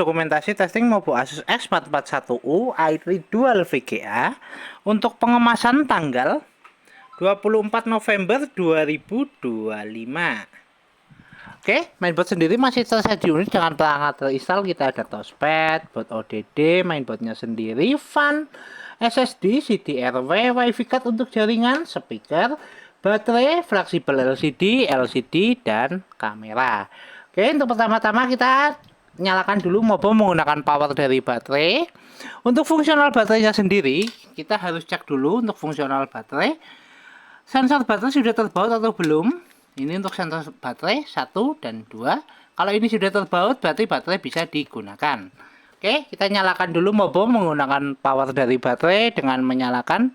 dokumentasi testing Mobo Asus X441U i3 Dual VGA untuk pengemasan tanggal 24 November 2025. Oke, mainboard sendiri masih tersedia di unit dengan perangkat terinstall. Kita ada touchpad, board ODD, mainboardnya sendiri, fan, SSD, CDRW, WiFi card untuk jaringan, speaker, baterai, fleksibel LCD, dan kamera. Oke, untuk pertama-tama kita nyalakan dulu Mobo menggunakan power dari baterai. Untuk fungsional baterainya sendiri, kita harus cek dulu untuk fungsional baterai. Sensor baterai sudah terbaut atau belum? Ini untuk sensor baterai 1 dan 2. Kalau ini sudah terbaut, berarti baterai bisa digunakan. Oke, kita nyalakan dulu Mobo menggunakan power dari baterai dengan menyalakan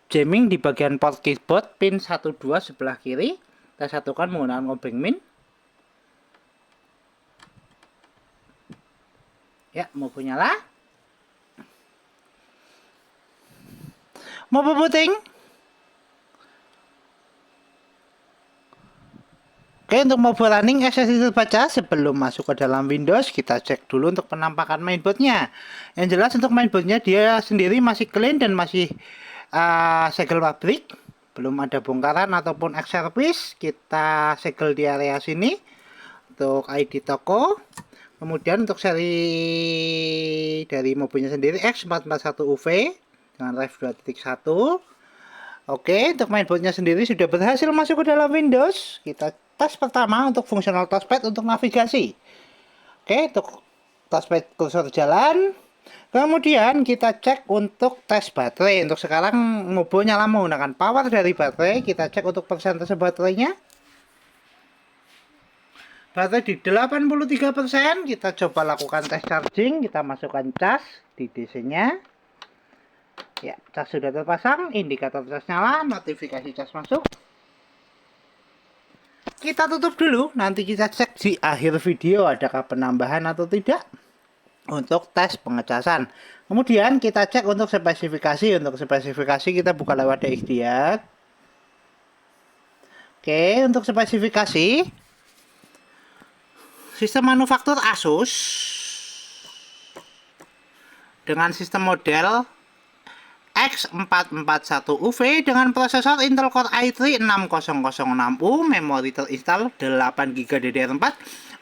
jamming di bagian port keyboard pin 12 sebelah kiri. Kita satukan menggunakan obeng min. Ya, Mobo nyala. Mobo booting. Oke, untuk Mobo running SSD terbaca. Sebelum masuk ke dalam Windows, kita cek dulu untuk penampakan mainboardnya. Yang jelas untuk mainboardnya dia sendiri masih clean dan masih segel pabrik, belum ada bongkaran ataupun X service. Kita segel di area sini untuk ID toko. Kemudian untuk seri dari Mobonya sendiri X441UV dengan ref 2.1. Oke, untuk mainboardnya sendiri sudah berhasil masuk ke dalam Windows. Kita tes pertama untuk fungsional touchpad untuk navigasi. Oke, untuk touchpad kursor jalan. Kemudian kita cek untuk tes baterai. Untuk sekarang Mobo nyala menggunakan power dari baterai. Kita cek untuk persentase baterainya. Baterai di 83%. Kita coba lakukan tes charging. Kita masukkan cas di DC-nya. Ya, cas sudah terpasang, indikator cas nyala, notifikasi cas masuk. Kita tutup dulu, nanti kita cek di akhir video adakah penambahan atau tidak untuk tes pengecasan. Kemudian kita cek untuk spesifikasi. Untuk spesifikasi kita buka lewat DXDiag. Oke, untuk spesifikasi sistem manufaktur Asus dengan sistem model X441UV dengan prosesor Intel Core i3 6006U, memori terinstall 8GB DDR4,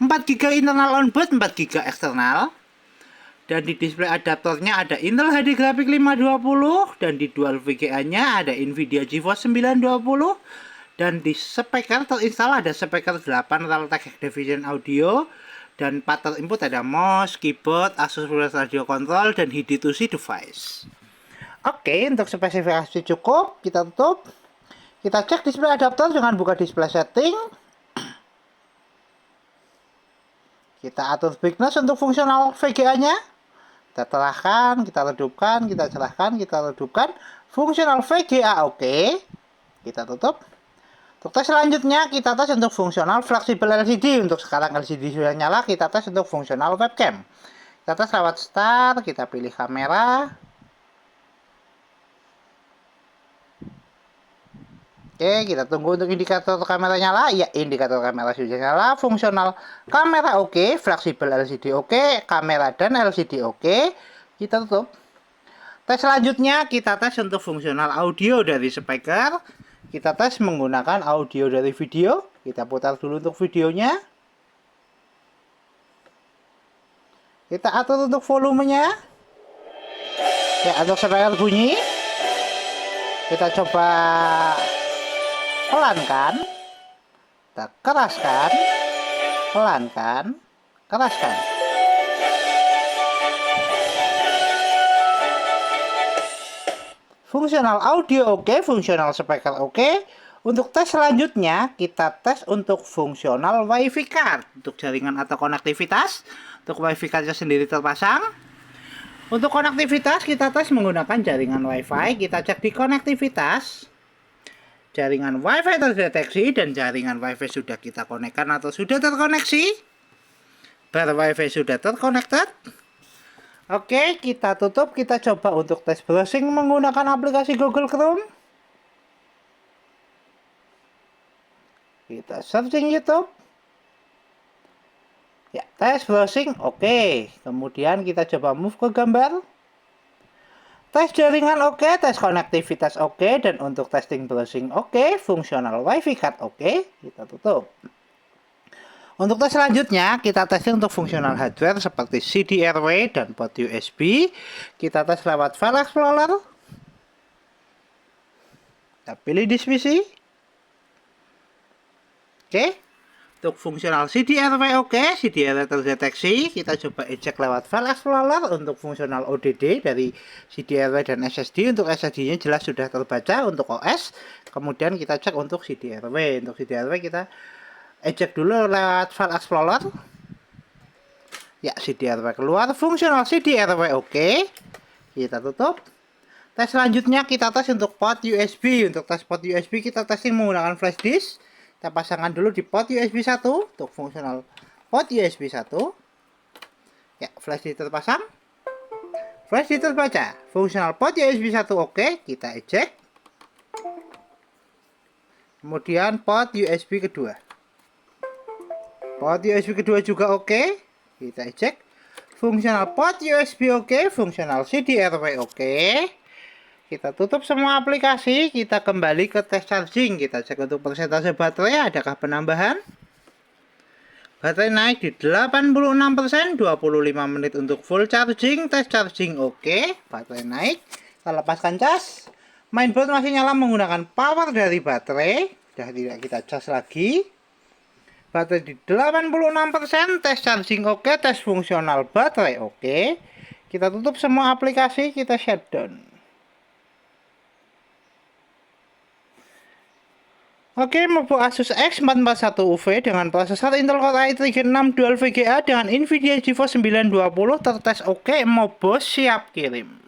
4GB internal onboard, 4GB eksternal. Dan di display adaptornya ada Intel HD Graphics 520 dan di dual VGA-nya ada Nvidia GeForce 920 dan di speaker terinstall ada speaker 8 Realtek High-Definition Audio dan pattern input ada mouse, keyboard, Asus Radio Control dan HIDI2C device. Oke, untuk spesifikasi cukup, kita tutup. Kita cek display adaptor dengan buka display setting. Kita atur brightness untuk fungsional VGA-nya. Kita terahkan, kita redupkan, kita cerahkan, kita redupkan. Fungsional VGA oke. Kita tutup. Untuk tes selanjutnya, kita tes untuk fungsional fleksibel LCD. Untuk sekarang LCD sudah nyala, kita tes untuk fungsional webcam. Kita tes lewat start, kita pilih kamera. Oke, kita tunggu untuk indikator kamera nyala. Ya, indikator kamera sudah nyala. Fungsional kamera oke, fleksibel LCD oke, kamera dan LCD oke. Kita tutup. Tes selanjutnya kita tes untuk fungsional audio dari speaker. Kita tes menggunakan audio dari video. Kita putar dulu untuk videonya. Kita atur untuk volumenya. Ya, untuk speaker bunyi. Kita coba pelankan, kita keraskan, pelankan, keraskan. Fungsional audio oke, fungsional speaker oke. Untuk tes selanjutnya, kita tes untuk fungsional WiFi card untuk jaringan atau konektivitas. Untuk WiFi cardnya sendiri terpasang. Untuk konektivitas, kita tes menggunakan jaringan WiFi. Kita cek di konektivitas. Jaringan WiFi terdeteksi dan jaringan WiFi sudah kita konekkan atau sudah terkoneksi. Bar WiFi sudah terkonekted. Oke, kita tutup. Kita coba untuk tes browsing menggunakan aplikasi Google Chrome. Kita searching YouTube. Ya, Tes browsing oke. Kemudian kita coba move ke gambar. Tes jaringan oke, tes konektivitas oke, dan untuk testing browsing oke, fungsional WiFi card oke, kita tutup. Untuk tes selanjutnya, kita testing untuk fungsional hardware seperti CD-RW dan port USB. Kita tes lewat File Explorer. Kita pilih disk PC. Oke. Untuk fungsional CD-RW oke, CD-RW terdeteksi. Kita coba eject lewat File Explorer. Untuk fungsional ODD dari CD-RW dan SSD. Untuk SSD-nya jelas sudah terbaca. Untuk OS, kemudian kita cek untuk CD-RW. Untuk CD-RW kita eject dulu lewat File Explorer. Ya, CD-RW keluar. Fungsional CD-RW oke. Kita tutup. Tes selanjutnya kita tes untuk port USB. Untuk tes port USB kita testing menggunakan flash disk. Kita pasangkan dulu di port USB 1 untuk fungsional port USB 1. Ya, flash disk terpasang. Flash disk terbaca. Fungsional port USB 1 oke, kita eject. Kemudian port USB kedua. Port USB kedua juga oke, kita eject. Fungsional port USB oke, fungsional CD-RW oke. Kita tutup semua aplikasi, kita kembali ke tes charging. Kita cek untuk persentase baterai, adakah penambahan. Baterai naik di 86%, 25 menit untuk full charging. Tes charging oke, baterai naik. Kita lepaskan cas. Mainboard masih nyala menggunakan power dari baterai. Sudah tidak kita cas lagi. Baterai di 86%, tes charging oke, tes fungsional baterai oke. Kita tutup semua aplikasi, kita shutdown. Oke, MacBook Asus X441UV dengan prosesor Intel Core i3 Gen 6 Dual VGA dengan Nvidia GeForce 920 tertes oke, mau bos siap kirim.